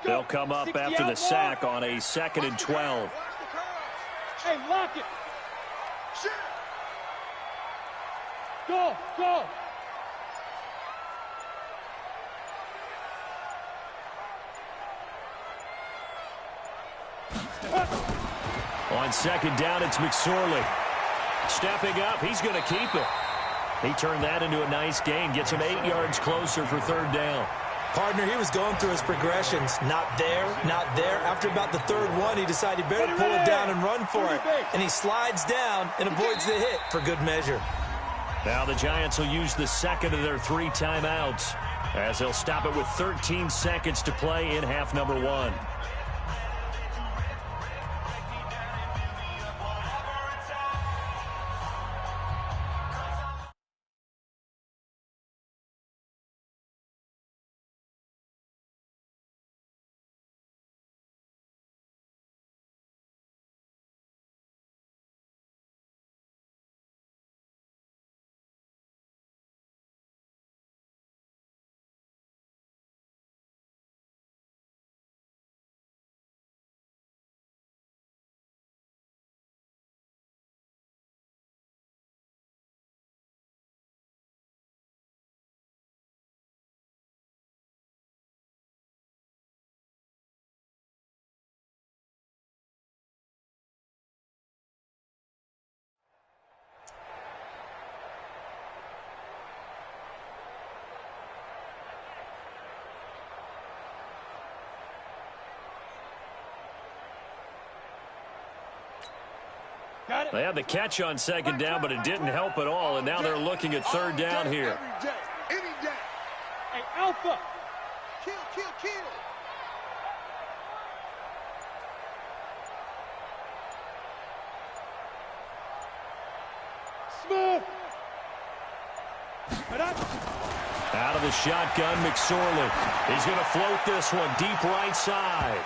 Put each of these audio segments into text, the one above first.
They'll come up after the sack on a 2nd and 12. Hey, lock it. Go, go. On 2nd down, it's McSorley. Stepping up, he's going to keep it. He turned that into a nice gain, gets him 8 yards closer for 3rd down. Partner, he was going through his progressions. Not there, not there. After about the 3rd one, he decided he better pull it down and run for it. And he slides down and avoids the hit for good measure. Now the Giants will use the 2nd of their 3 timeouts as they'll stop it with 13 seconds to play in half number 1. They had the catch on 2nd down, but it didn't help at all, and now they're looking at 3rd down here. Any day. Hey, Alpha. Kill, kill, kill. Smith. Out of the shotgun, McSorley. He's going to float this one deep right side.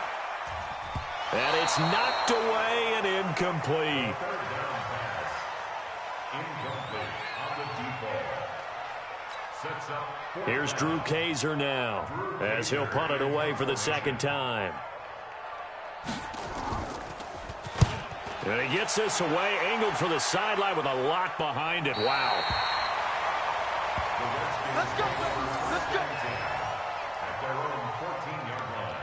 And it's knocked away and incomplete. Here's Drew Kaiser now as he'll punt it away for the 2nd time. And he gets this away, angled for the sideline with a lot behind it. Wow. Let's go. Let's go. At their own 14-yard line.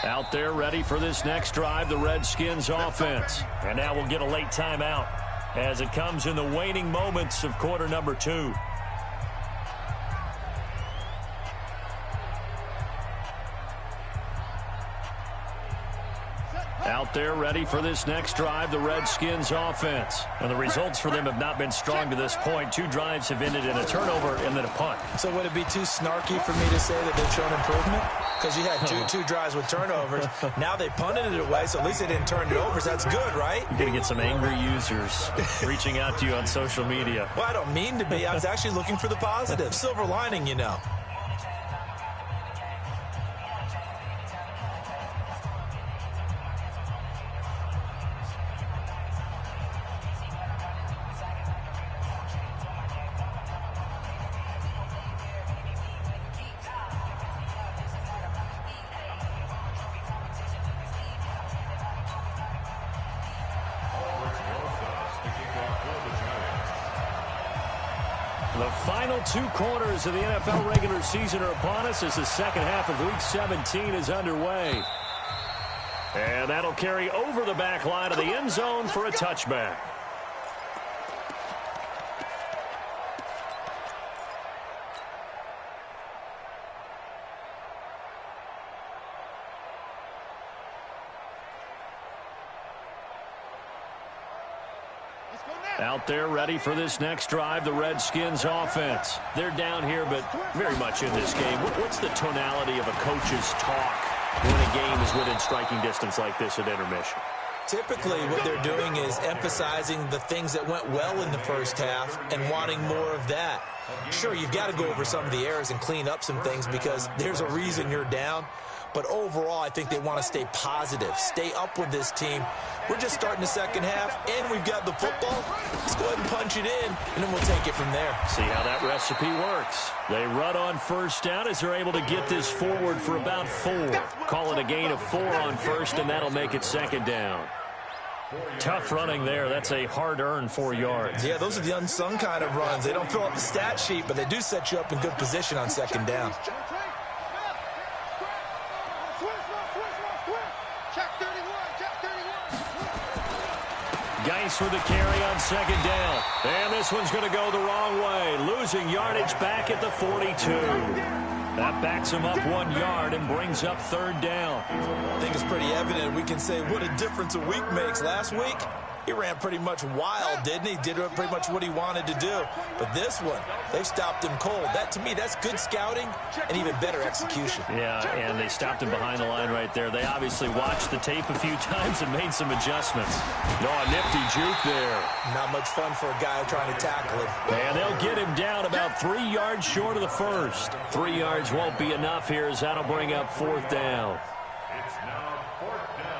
Out there ready for this next drive, the Redskins offense. And now we'll get a late timeout as it comes in the waning moments of quarter number 2. Out there ready for this next drive, the Redskins offense. And the results for them have not been strong to this point. 2 drives have ended in a turnover and then a punt. So would it be too snarky for me to say that they've shown improvement? Because you had two drives with turnovers. Now they punted it away, so at least they didn't turn it over. So that's good, right? You're going to get some angry users reaching out to you on social media. Well, I don't mean to be. I was actually looking for the positive. Silver lining, you know. The final 2 quarters of the NFL regular season are upon us as the second half of Week 17 is underway. And that'll carry over the back line of the end zone for a touchback. Out there ready for this next drive, the Redskins offense. They're down here, but very much in this game. What's the tonality of a coach's talk when a game is within striking distance like this at intermission? Typically, what they're doing is emphasizing the things that went well in the first half and wanting more of that. Sure, you've got to go over some of the errors and clean up some things because there's a reason you're down. But overall, I think they want to stay positive, stay up with this team. We're just starting the second half, and we've got the football. Let's go ahead and punch it in, and then we'll take it from there. See how that recipe works. They run on first down as they're able to get this forward for about 4. Call it a gain of 4 on first, and that'll make it second down. Tough running there. That's a hard-earned 4 yards. Yeah, those are the unsung kind of runs. They don't fill up the stat sheet, but they do set you up in good position on second down. Geis with the carry on second down. And this one's going to go the wrong way. Losing yardage back at the 42. That backs him up 1 yard and brings up third down. I think it's pretty evident. We can say what a difference a week makes. Last week, he ran pretty much wild, didn't he? Did pretty much what he wanted to do. But this one, they stopped him cold. That, to me, that's good scouting and even better execution. Yeah, and they stopped him behind the line right there. They obviously watched the tape a few times and made some adjustments. No, a nifty juke there. Not much fun for a guy trying to tackle him. And they'll get him down about 3 yards short of the first. 3 yards won't be enough here as that'll bring up fourth down. It's now fourth down.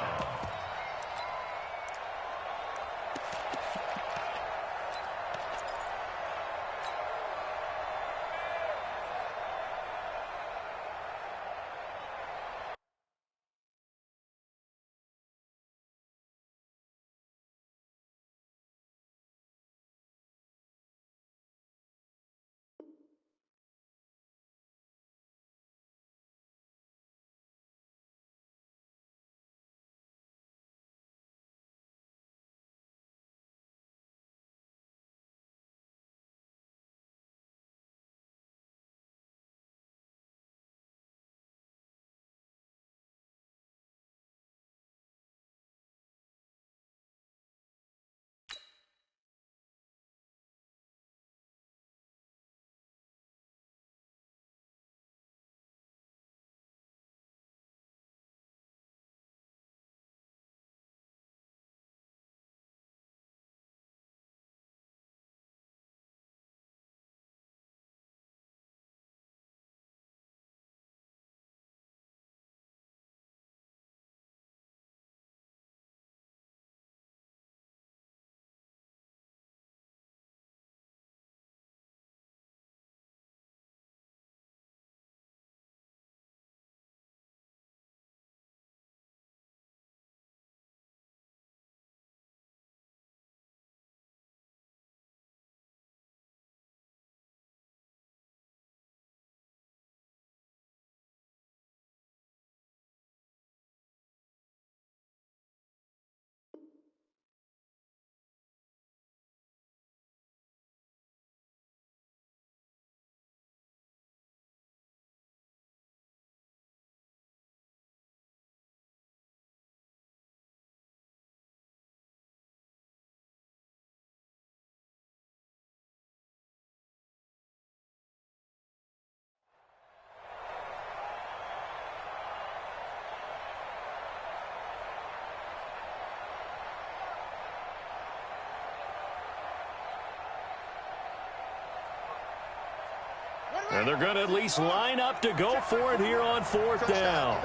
And they're going to at least line up to go for it here on fourth down.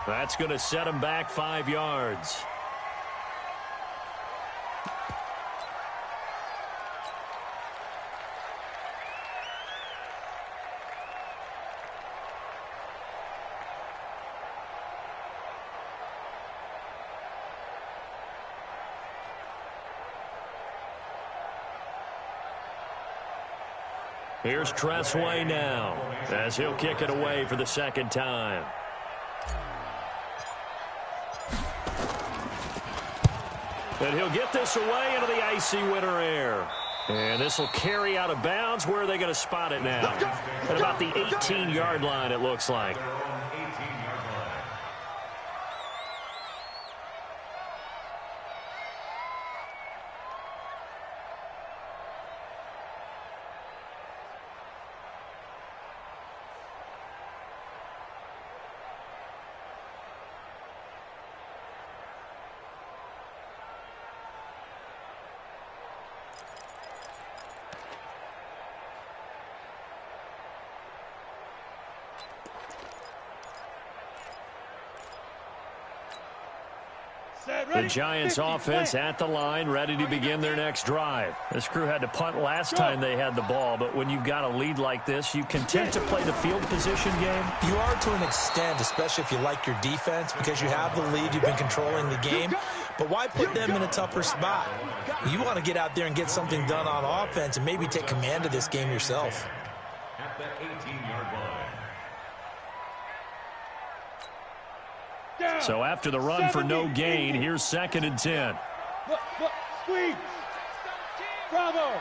That's going to set him back 5 yards. Here's Tressway now as he'll kick it away for the second time. And he'll get this away into the icy winter air. And this will carry out of bounds. Where are they going to spot it now? At about the 18-yard line, it looks like. Their own 18-yard line. The Giants offense at the line, ready to begin their next drive. This crew had to punt last time they had the ball, but when you've got a lead like this, you content to play the field position game? You are to an extent, especially if you like your defense, because you have the lead, you've been controlling the game. But why put them in a tougher spot? You want to get out there and get something done on offense and maybe take command of this game yourself. At the 18-yard line. So after the run for no gain, here's 2nd and 10. Look, squeeze. Bravo.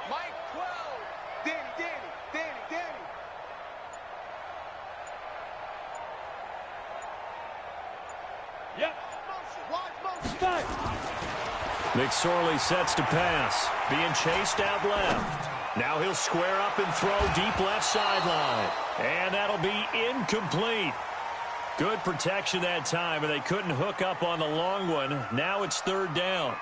Mike 12. Danny. Yep. Motion. McSorley sets to pass, being chased out left. Now he'll square up and throw deep left sideline. And that'll be incomplete. Good protection that time, and they couldn't hook up on the long one. Now it's 3rd down.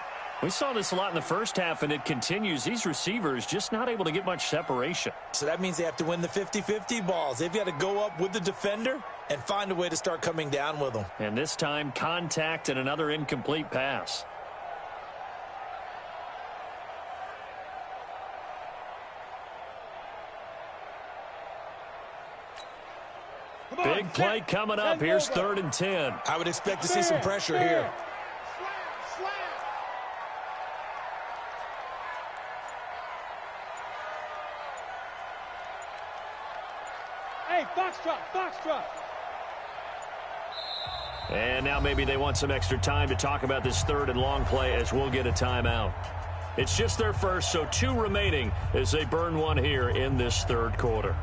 We saw this a lot in the first half, and it continues. These receivers just not able to get much separation. So that means they have to win the 50-50 balls. They've got to go up with the defender and find a way to start coming down with them. And this time, contact and another incomplete pass. Big play coming up. Here's 3rd and 10. I would expect to see some pressure here. Slam. Hey, Foxtrot. And now maybe they want some extra time to talk about this 3rd and long play, as we'll get a timeout. It's just their first, so 2 remaining as they burn one here in this 3rd quarter.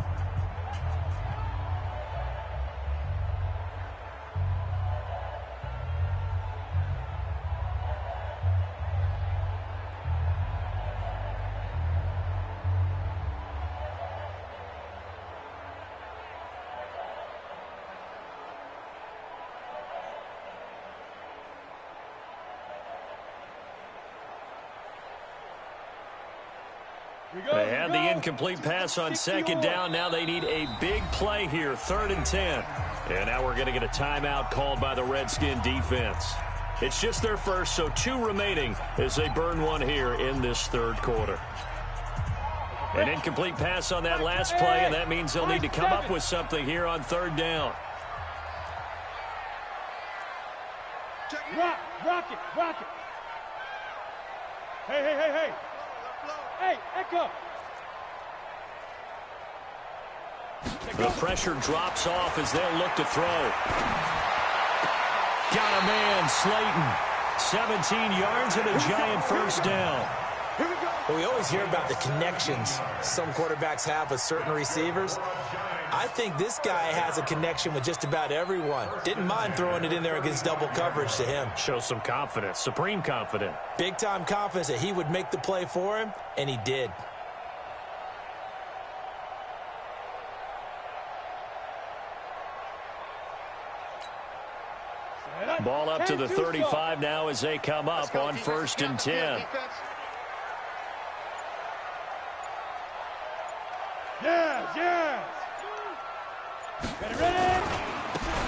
They had the incomplete pass on 2nd down. Now they need a big play here, 3rd and 10. And now we're going to get a timeout called by the Redskin defense. It's just their first, so 2 remaining as they burn one here in this 3rd quarter. An incomplete pass on that last play, and that means they'll need to come up with something here on 3rd down. Rock it. Hey. Hey, Echo. The pressure drops off as they'll look to throw. Got a man, Slayton. 17 yards and a giant 1st down. Well, we always hear about the connections some quarterbacks have with certain receivers. I think this guy has a connection with just about everyone. Didn't mind throwing it in there against double coverage to him. Shows some confidence, supreme confidence. Big-time confidence that he would make the play for him, and he did. Ball up to the 35 now as they come up on 1st and 10. Yes. Ready.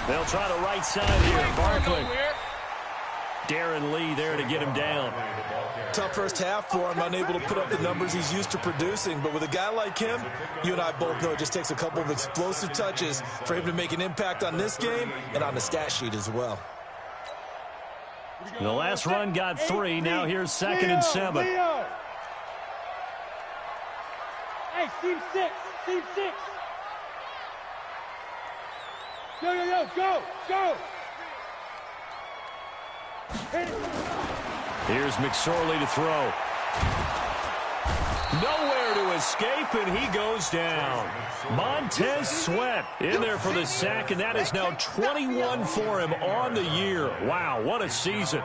They'll try the right side here. Barkley. Darren Lee there to get him down. Tough first half for him, unable to put up the numbers he's used to producing. But with a guy like him, you and I both know it just takes a couple of explosive touches for him to make an impact on this game and on the stat sheet as well. The last run got 3. Now here's 2nd and 7. Hey, team 6. Go. Here's McSorley to throw. Nowhere to escape, and he goes down. Montez Sweat in there for the sack, and that is now 21 for him on the year. Wow, what a season.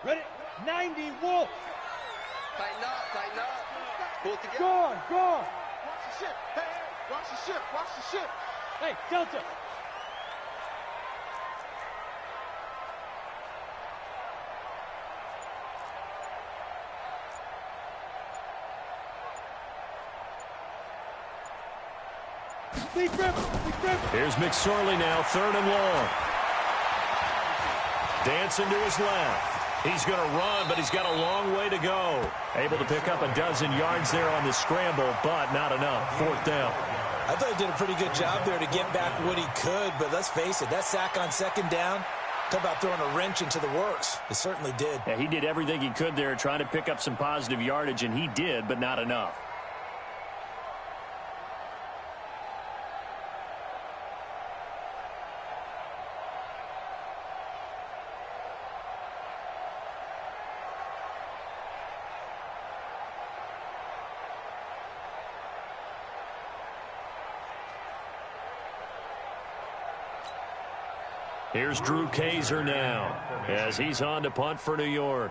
Ready? 90 Wolf. Tighten up, tighten up. Pull together. Gone, gone. Watch the ship. Hey, hey, watch the ship, watch the ship. Hey, Delta. Big Ripper, Big Ripper. Here's McSorley now, 3rd and long. Dancing to his left. He's going to run, but he's got a long way to go. Able to pick up a dozen yards there on the scramble, but not enough. 4th down. I thought he did a pretty good job there to get back what he could, but let's face it, that sack on 2nd down, talk about throwing a wrench into the works. It certainly did. Yeah, he did everything he could there trying to pick up some positive yardage, and he did, but not enough. Here's Drew Kaiser now as he's on to punt for New York.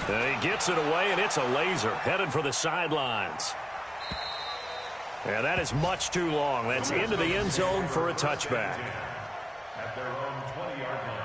And he gets it away, and it's a laser headed for the sidelines. And that is much too long. That's into the end zone for a touchback. At their own 20-yard line.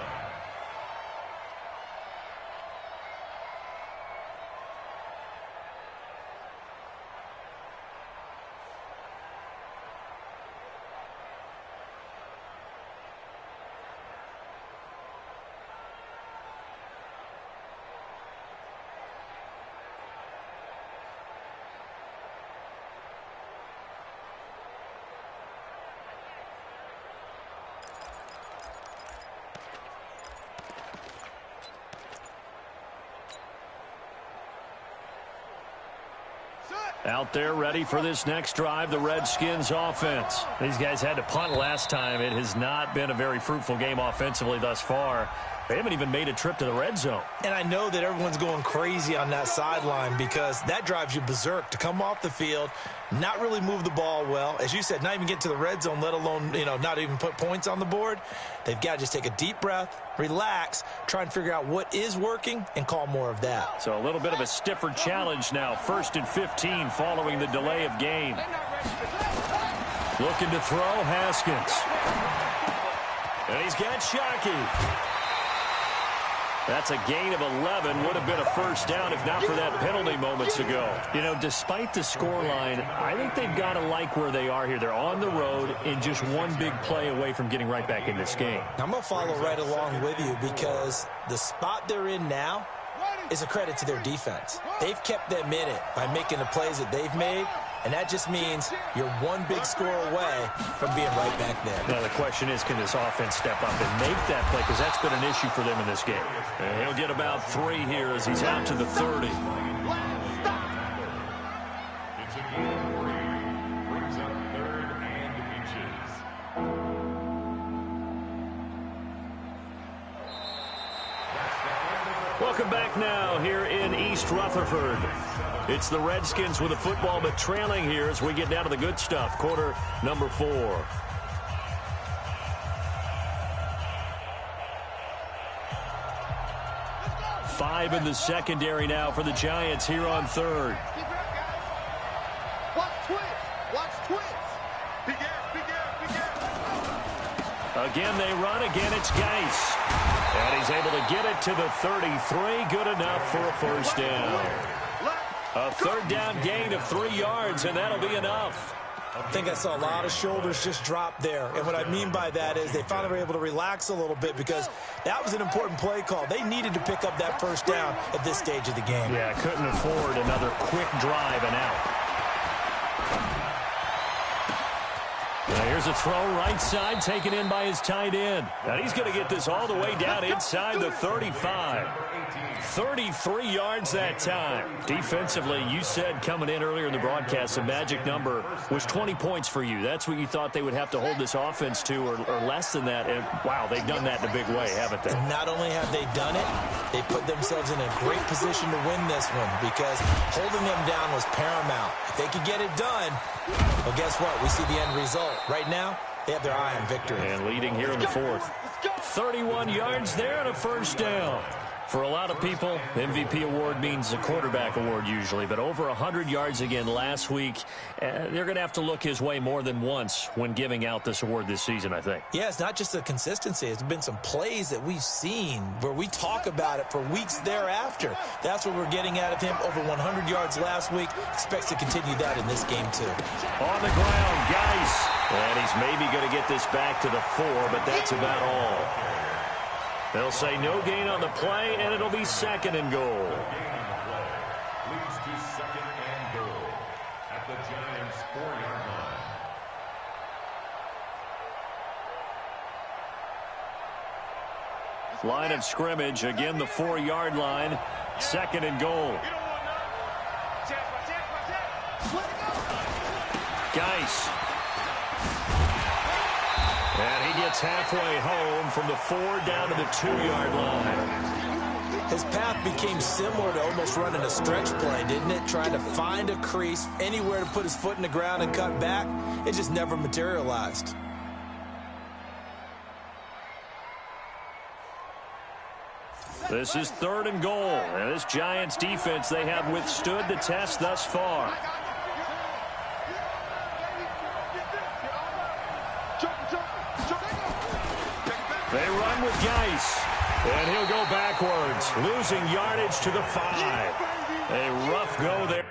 Out there ready for this next drive, the Redskins offense. These guys had to punt last time. It has not been a very fruitful game offensively thus far. They haven't even made a trip to the red zone. And I know that everyone's going crazy on that sideline because that drives you berserk to come off the field, not really move the ball well. As you said, not even get to the red zone, let alone, not even put points on the board. They've got to just take a deep breath, relax, try and figure out what is working and call more of that. So a little bit of a stiffer challenge now. 1st and 15 following the delay of game. Looking to throw, Haskins. And he's got Shockey. That's a gain of 11. Would have been a 1st down if not for that penalty moments ago. Despite the scoreline, I think they've got to like where they are here. They're on the road and just one big play away from getting right back in this game. I'm going to follow right along with you because the spot they're in now is a credit to their defense. They've kept them in it by making the plays that they've made, and that just means you're one big score away from being right back there. Now the question is, can this offense step up and make that play? Because that's been an issue for them in this game. And he'll get about 3 here as he's out to the 30. It's a gain of 3. Brings up 3rd and inches. Welcome back now here in East Rutherford. It's the Redskins with the football, but trailing here as we get down to the good stuff. Quarter number 4. Five in the secondary now for the Giants here on 3rd. Watch twins. Watch twins. Big air, big air, big air. Again, they run. Again, it's Geis. And he's able to get it to the 33. Good enough for a 1st down. A 3rd down gain of 3 yards, and that'll be enough. I think I saw a lot of shoulders just drop there. And what I mean by that is they finally were able to relax a little bit because that was an important play call. They needed to pick up that 1st down at this stage of the game. Yeah, couldn't afford another quick drive and out. Here's a throw right side, taken in by his tight end. And he's going to get this all the way down inside the 35. 33 yards that time. Defensively, you said coming in earlier in the broadcast, the magic number was 20 points for you. That's what you thought they would have to hold this offense to, or less than that. And, wow, they've done that in a big way, haven't they? Not only have they done it, they put themselves in a great position to win this one because holding them down was paramount. If they could get it done, well, guess what? We see the end result. Right now, they have their eye on victory. And leading here in the fourth. 31 yards there and a first down. For a lot of people, MVP award means a quarterback award usually, but over 100 yards again last week. They're going to have to look his way more than once when giving out this award this season, I think. Yeah, it's not just the consistency. It's been some plays that we've seen where we talk about it for weeks thereafter. That's what we're getting out of him. Over 100 yards last week. Expects to continue that in this game, too. On the ground, Geis. And he's maybe going to get this back to the 4, but that's about all. They'll say no gain on the play, and it'll be second and goal. Leads to second and goal at the Giants' 4-yard line. Line of scrimmage, again the 4-yard line. Second and goal. Geis. And he gets halfway home from the 4 down to the 2-yard line. His path became similar to almost running a stretch play, didn't it? Trying to find a crease, anywhere to put his foot in the ground and cut back. It just never materialized. This is third and goal. And this Giants defense, they have withstood the test thus far. They run with Geis, and he'll go backwards, losing yardage to the 5. A rough go there.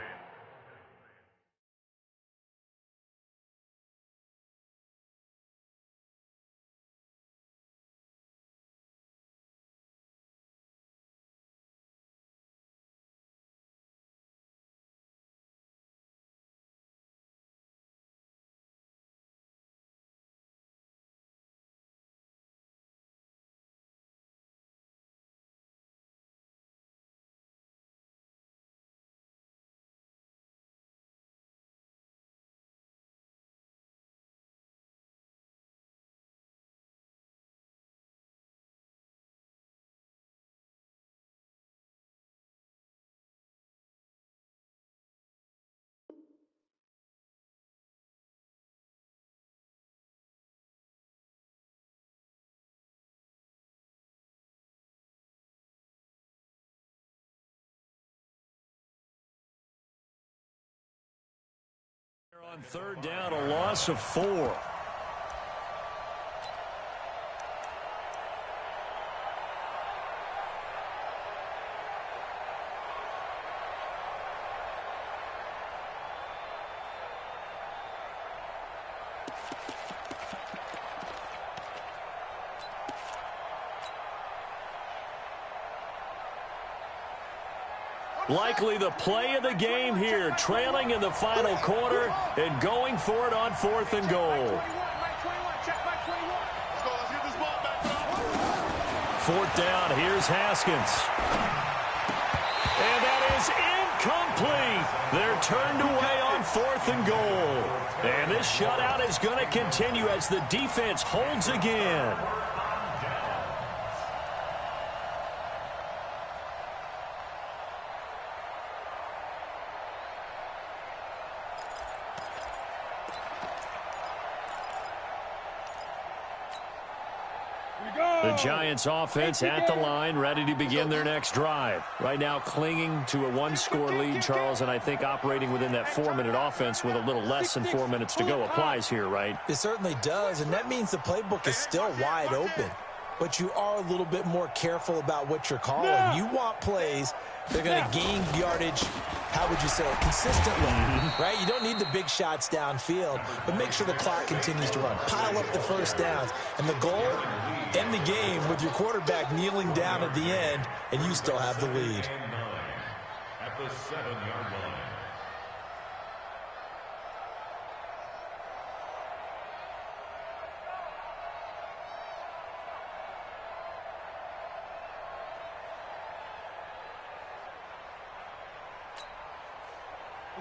On third down, a loss of 4. Likely the play of the game here, trailing in the final quarter and going for it on 4th and goal. 4th down, here's Haskins. And that is incomplete. They're turned away on 4th and goal. And this shutout is going to continue as the defense holds again. The Giants offense at the line, ready to begin their next drive. Right now clinging to a 1-score lead, Charles, and I think operating within that 4-minute offense with a little less than 4 minutes to go applies here, right? It certainly does, and that means the playbook is still wide open. But you are a little bit more careful about what you're calling. You want plays that are going to gain yardage, how would you say it, consistently, right? You don't need the big shots downfield, but make sure the clock continues to run. Pile up the first downs. And the goal, end the game with your quarterback kneeling down at the end, and you still have the lead. At the 7-yard line.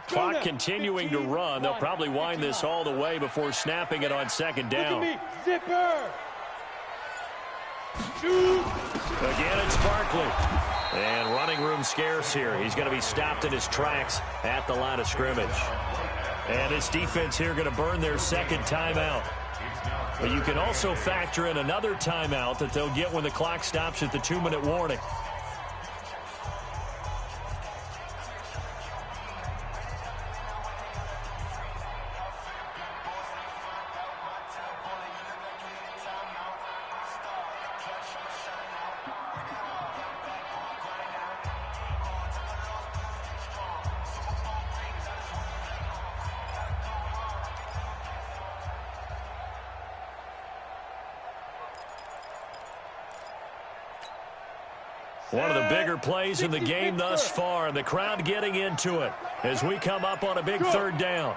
Clock continuing to run. They'll probably wind this all the way before snapping it on second down. Zipper. Shoot. Again, it's Barkley. And running room scarce here. He's going to be stopped in his tracks at the line of scrimmage. And this defense here going to burn their second timeout. But you can also factor in another timeout that they'll get when the clock stops at the 2-minute warning. One of the bigger plays in the game thus far, and the crowd getting into it as we come up on a big third down.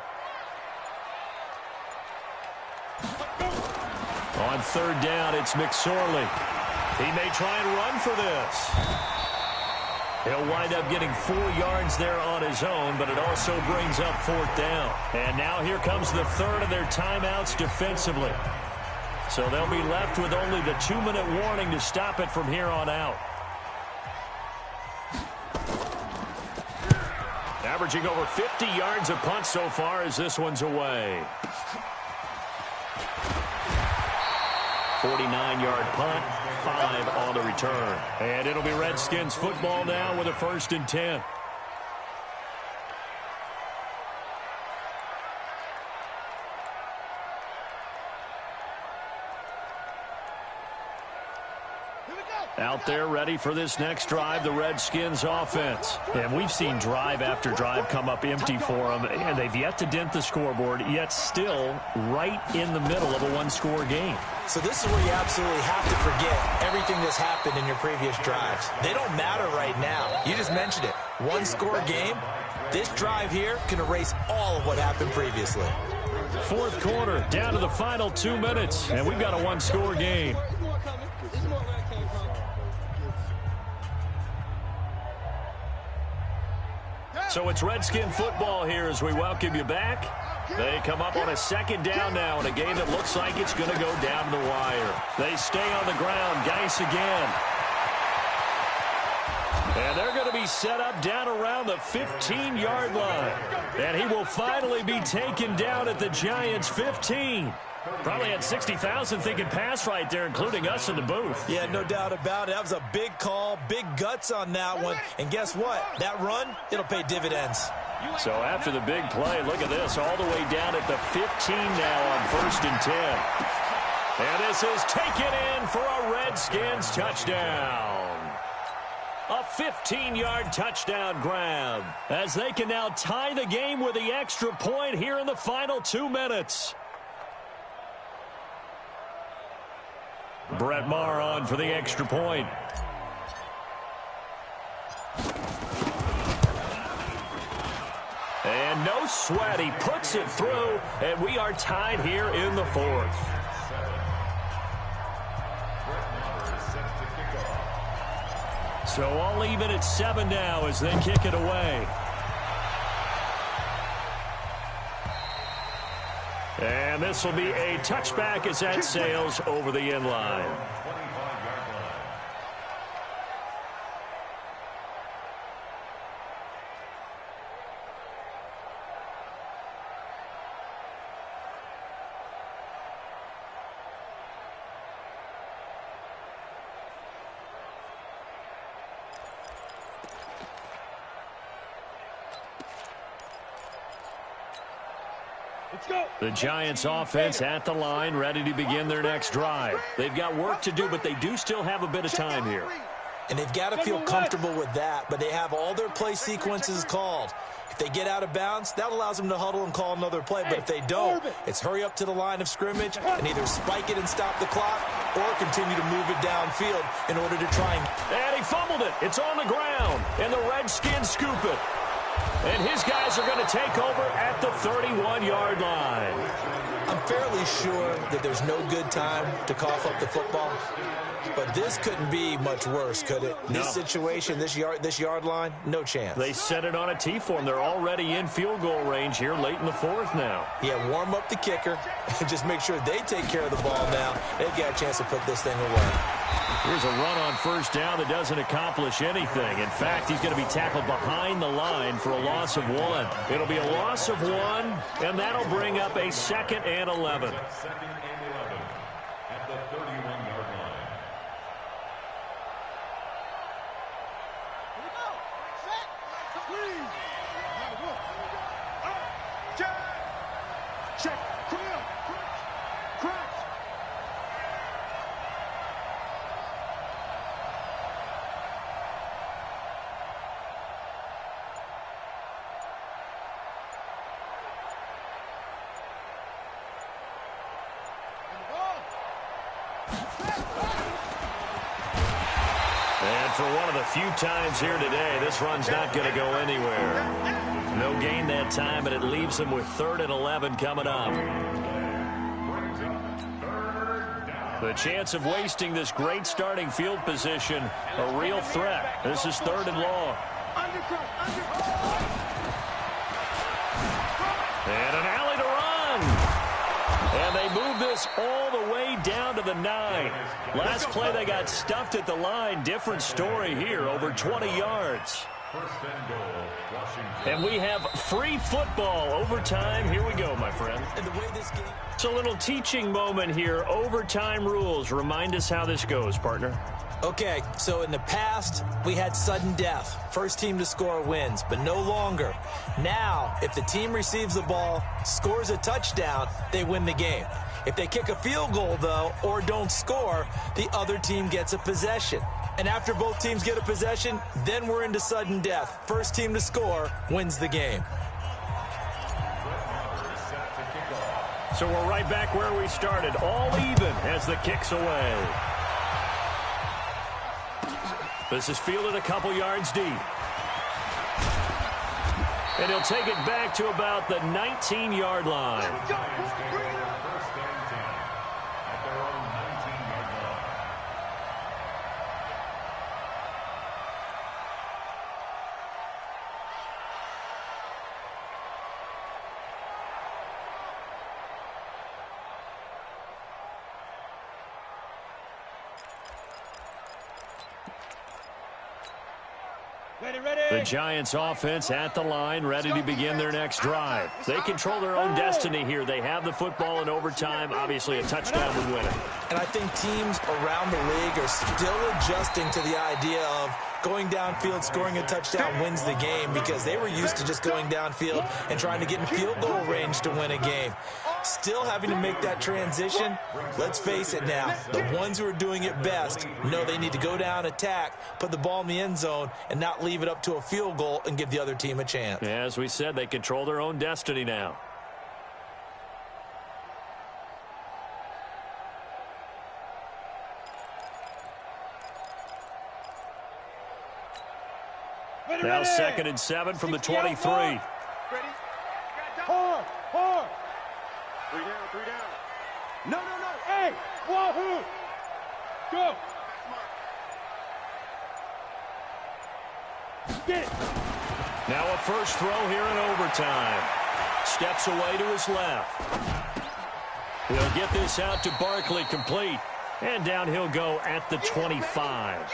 On third down, it's McSorley. He may try and run for this. He'll wind up getting 4 yards there on his own, but it also brings up fourth down. And now here comes the third of their timeouts defensively. So they'll be left with only the 2-minute warning to stop it from here on out. Averaging over 50 yards a punt so far as this one's away. 49-yard punt, 5 on the return. And it'll be Redskins football now with a 1st and 10. Out there ready for this next drive, the Redskins offense. And we've seen drive after drive come up empty for them, and they've yet to dent the scoreboard, yet still right in the middle of a one-score game. So this is where you absolutely have to forget everything that's happened in your previous drives. They don't matter right now. You just mentioned it. One-score game. This drive here can erase all of what happened previously. Fourth quarter, down to the final 2 minutes, and we've got a one-score game. So it's Redskin football here as we welcome you back. They come up on a second down now in a game that looks like it's going to go down to the wire. They stay on the ground. Geis again. And they're going to be set up down around the 15-yard line. And he will finally be taken down at the Giants' 15. Probably had 60,000 thinking pass right there, including us in the booth. Yeah, no doubt about it. That was a big call, big guts on that one. And guess what? That run, it'll pay dividends. So after the big play, look at this, all the way down at the 15 now on 1st and 10. And this is taken in for a Redskins touchdown. A 15-yard touchdown grab, as they can now tie the game with the extra point here in the final 2 minutes. Brett Maher on for the extra point. And no sweat. He puts it through, and we are tied here in the fourth. So all even at 7 now as they kick it away. And this will be a touchback as that sails over the end line. The Giants offense at the line, ready to begin their next drive. They've got work to do, but they do still have a bit of time here. And they've got to feel comfortable with that, but they have all their play sequences called. If they get out of bounds, that allows them to huddle and call another play. But if they don't, it's hurry up to the line of scrimmage and either spike it and stop the clock or continue to move it downfield in order to try and he fumbled it. It's on the ground, and the Redskins scoop it. And his guys are going to take over at the 31-yard line. I'm fairly sure that there's no good time to cough up the football, but this couldn't be much worse, could it? No. This situation, this yard line, no chance. They set it on a T-form. They're already in field goal range here late in the fourth now. Yeah, warm up the kicker and just make sure they take care of the ball now. They've got a chance to put this thing away. Here's a run on first down that doesn't accomplish anything. In fact, he's going to be tackled behind the line for a loss of 1. It'll be a loss of 1, and that'll bring up a 2nd and 11. Second and 11 at the 31-yard line. Here we go. Set. Please. Check. Check. Clear. Crouch. And for one of the few times here today, this run's not going to go anywhere. No gain that time, but it leaves them with 3rd and 11 coming up. The chance of wasting this great starting field position, a real threat. This is 3rd and long. And an alley to run. And they move this all the way down to the 9. Last play, they got stuffed at the line. Different story here, over 20 yards. First and goal, Washington. And we have free football. Overtime. Here we go, my friend. And the way this game... It's a little teaching moment here. Overtime rules. Remind us how this goes, partner. Okay, so in the past, we had sudden death. First team to score wins, but no longer. Now, if the team receives the ball, scores a touchdown, they win the game. If they kick a field goal, though, or don't score, the other team gets a possession. And after both teams get a possession, then we're into sudden death. First team to score wins the game. So we're right back where we started. All even as the kick's away. This is fielded a couple yards deep. And he'll take it back to about the 19-yard line. First and 10 at their own 19-yard line. The Giants offense at the line, ready to begin their next drive. They control their own destiny here. They have the football in overtime. Obviously, a touchdown would win it. And I think teams around the league are still adjusting to the idea of going downfield, scoring a touchdown wins the game, because they were used to just going downfield and trying to get in field goal range to win a game. Still having to make that transition. Let's face it now, the ones who are doing it best know they need to go down, attack, put the ball in the end zone, and not leave it up to a field goal and give the other team a chance. As we said, they control their own destiny now. Now 2nd and 7 from the 23. Ready? Hard. Three down. No. Hey, wahoo! Go. Get it. Now a first throw here in overtime. Steps away to his left. He'll get this out to Barkley, complete. And down he'll go at the 25.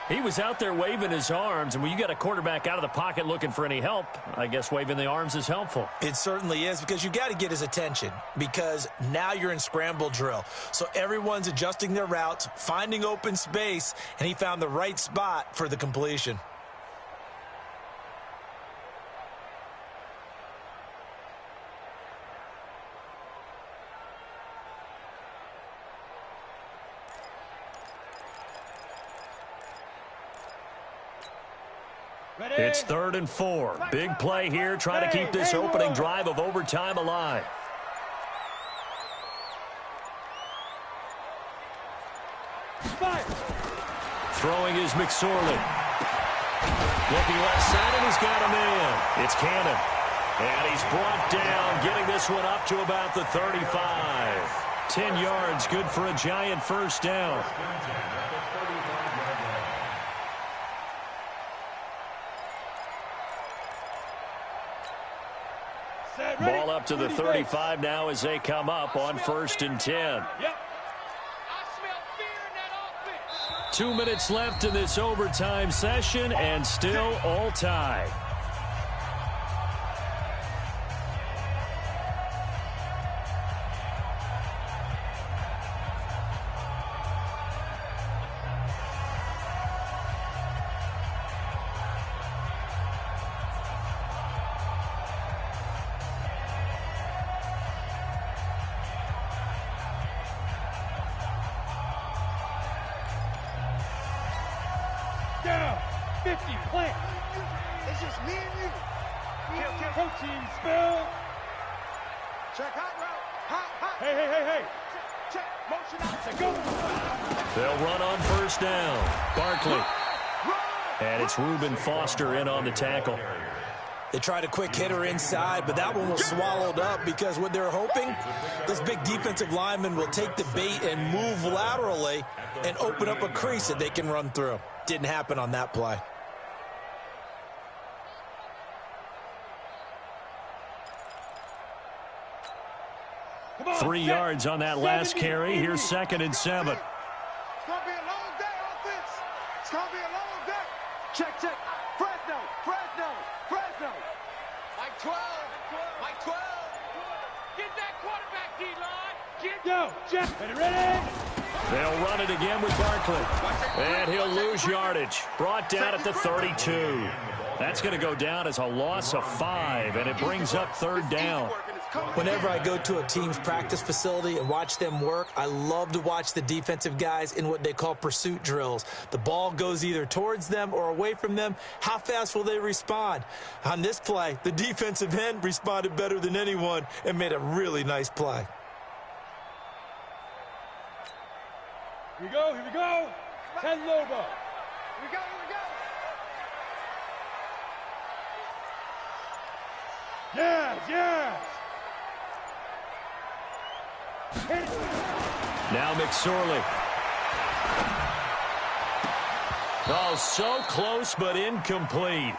He was out there waving his arms, and when you got a quarterback out of the pocket looking for any help, I guess waving the arms is helpful. It certainly is, because you got to get his attention, because now you're in scramble drill. So everyone's adjusting their routes, finding open space, and he found the right spot for the completion. It's 3rd and 4. Big play here, trying to keep this opening drive of overtime alive. Throwing is McSorley. Looking left side, and he's got a man. It's Cannon. And he's brought down, getting this one up to about the 35. 10 yards, good for a Giant first down. Ball up to the 35 now as they come up on 1st and 10. 2 minutes left in this overtime session, and still all tied. Down. 50, plant. It's just me and you. Protein spell. Check hot route. Hot. Hey. Check. Motion out. Check, go. They'll run on 1st down. Barkley. And it's Reuben Foster in on the tackle. They tried a quick hitter inside, but that one was swallowed up because what they're hoping, this big defensive lineman will take the bait and move laterally and open up a crease that they can run through. Didn't happen on that play. Come on, 3 yards on that last 70. carry. Here's 2nd and 7. It's going to be a long day, offense. It's going to be a long day. Check. Fresno. Mike 12. Get that quarterback, D-line. Go, Jeff. Ready? They'll run it again with Barkley. And he'll lose yardage. Brought down at the 32. That's going to go down as a loss of 5, and it brings up 3rd down. Whenever I go to a team's practice facility and watch them work, I love to watch the defensive guys in what they call pursuit drills. The ball goes either towards them or away from them. How fast will they respond? On this play, the defensive end responded better than anyone and made a really nice play. Here we go. 10 Lobo. Here we go. Yes. Hit it. Now McSorley. Oh, so close but incomplete.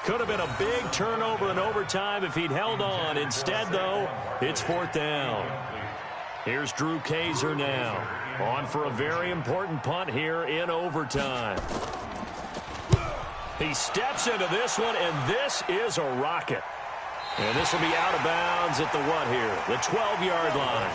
Could have been a big turnover in overtime if he'd held on. Instead, though, it's 4th down. Here's Drew Kaiser now. On for a very important punt here in overtime. He steps into this one, and this is a rocket. And this will be out of bounds at the what here? The 12-yard line.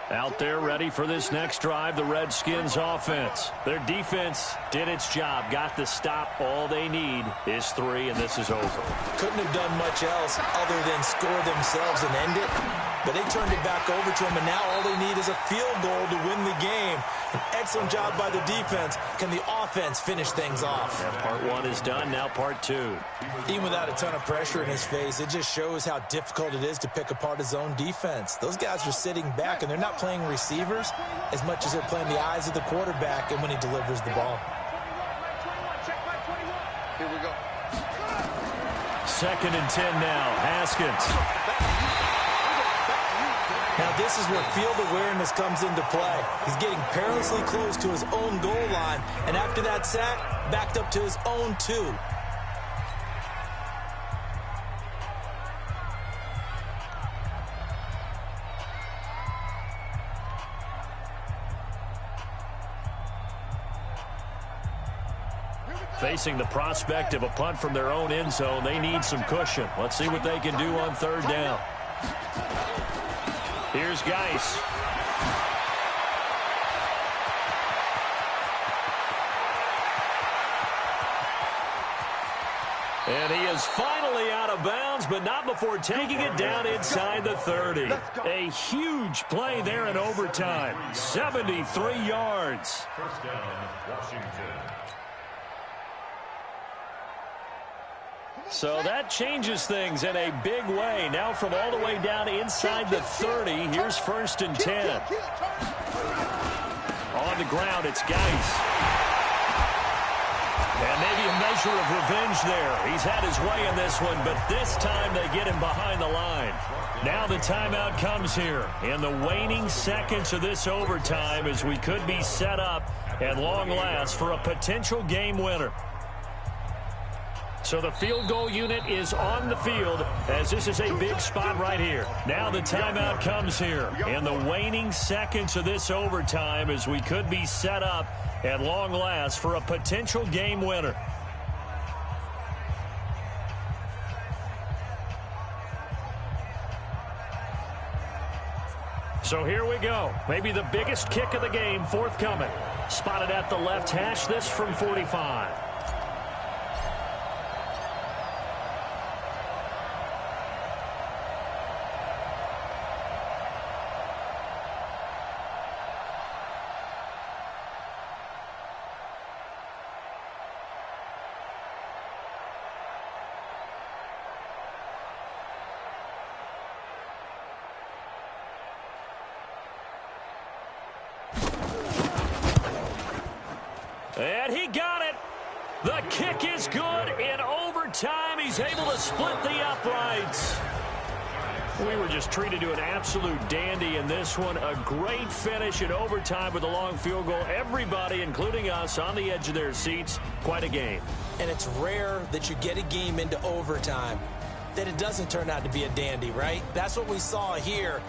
Out there ready for this next drive, the Redskins offense. Their defense did its job, got the stop. All they need is 3, and this is over. Couldn't have done much else other than score themselves and end it. But they turned it back over to them, and now all they need is a field goal to win the game. An excellent job by the defense. Can the offense finish things off? Yeah, part 1 is done, now part 2. Even without a ton of pressure in his face, it just shows how difficult it is to pick apart his own defense. Those guys are sitting back, and they're not playing receivers as much as they're playing the eyes of the quarterback and when he delivers the ball. Here we go. 2nd and 10 now. Haskins. Now this is where field awareness comes into play. He's getting perilously close to his own goal line, and after that sack, backed up to his own 2. Facing the prospect of a punt from their own end zone, they need some cushion. Let's see what they can do on 3rd down. Here's Geis. And he is finally out of bounds, but not before taking it down inside the 30. A huge play there in overtime. 73 yards. First down, Washington. So that changes things in a big way. Now from all the way down inside the 30, here's 1st and 10. On the ground, it's Geis. And maybe a measure of revenge there. He's had his way in this one, but this time they get him behind the line. Now the timeout comes here in the waning seconds of this overtime as we could be set up at long last for a potential game winner. So the field goal unit is on the field as this is a big spot right here. Now the timeout comes here in the waning seconds of this overtime as we could be set up at long last for a potential game winner. So here we go. Maybe the biggest kick of the game forthcoming. Spotted at the left hash, this from 45. And he got it. The kick is good. In overtime, he's able to split the uprights. We were just treated to an absolute dandy in this one. A great finish in overtime with a long field goal. Everybody, including us, on the edge of their seats. Quite a game. And it's rare that you get a game into overtime that it doesn't turn out to be a dandy, right? That's what we saw here.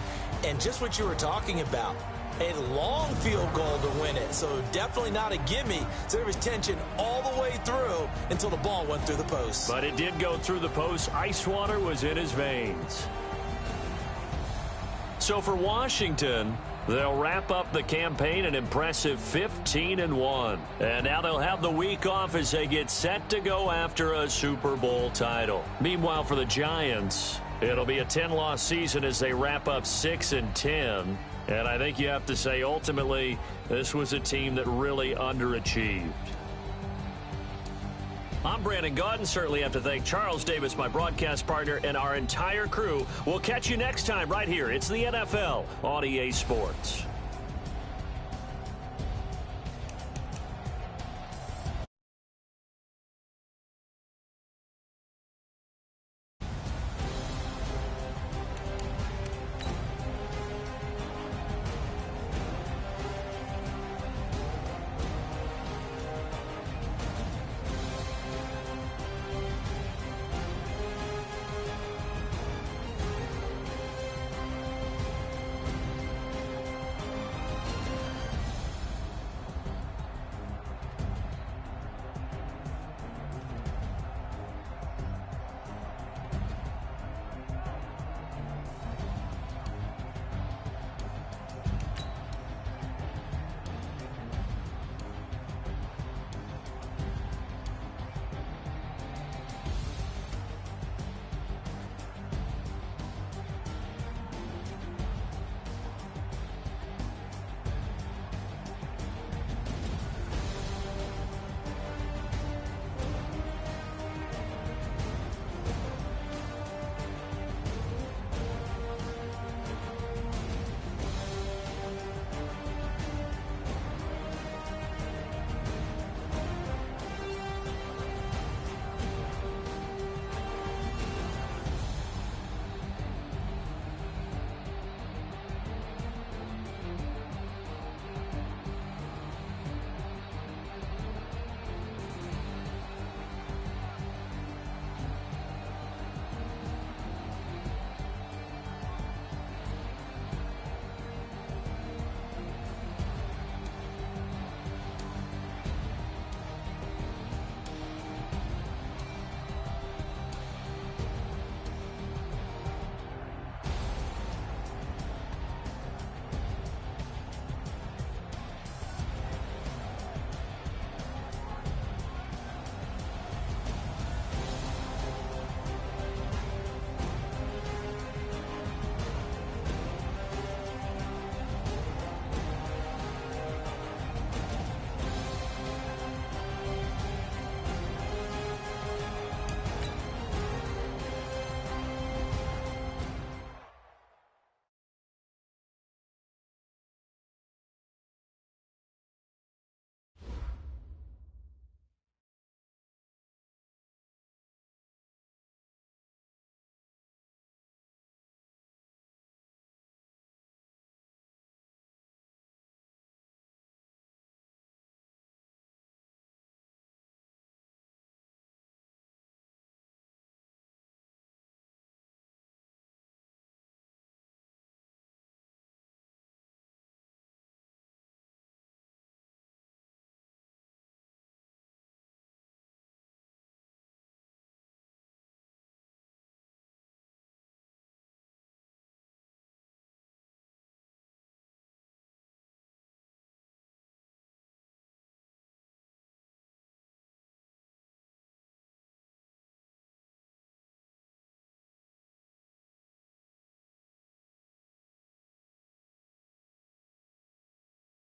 And just what you were talking about. A long field goal to win it, so definitely not a gimme. So there was tension all the way through until the ball went through the post. But it did go through the post. Ice water was in his veins. So for Washington, they'll wrap up the campaign an impressive 15-1. And now they'll have the week off as they get set to go after a Super Bowl title. Meanwhile, for the Giants, it'll be a 10-loss season as they wrap up 6-10. And I think you have to say, ultimately, this was a team that really underachieved. I'm Brandon Gaudin. Certainly have to thank Charles Davis, my broadcast partner, and our entire crew. We'll catch you next time right here. It's the NFL on EA Sports.